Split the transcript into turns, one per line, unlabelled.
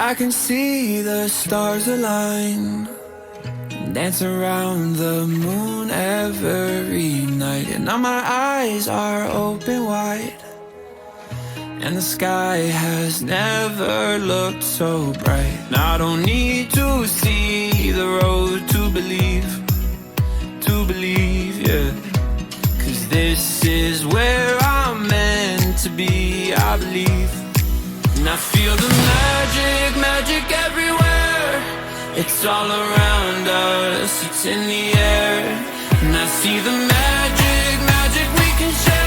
I can see the stars align, dance around the moon every night. And now my eyes are open wide, and the sky has never looked so bright. Now I don't need to see the road to believe, yeah. 'Cause this is where I'm meant to be, I believe. And I feel the magic, magic everywhere. It's all around us, it's in the air. And I see the magic, magic we can share.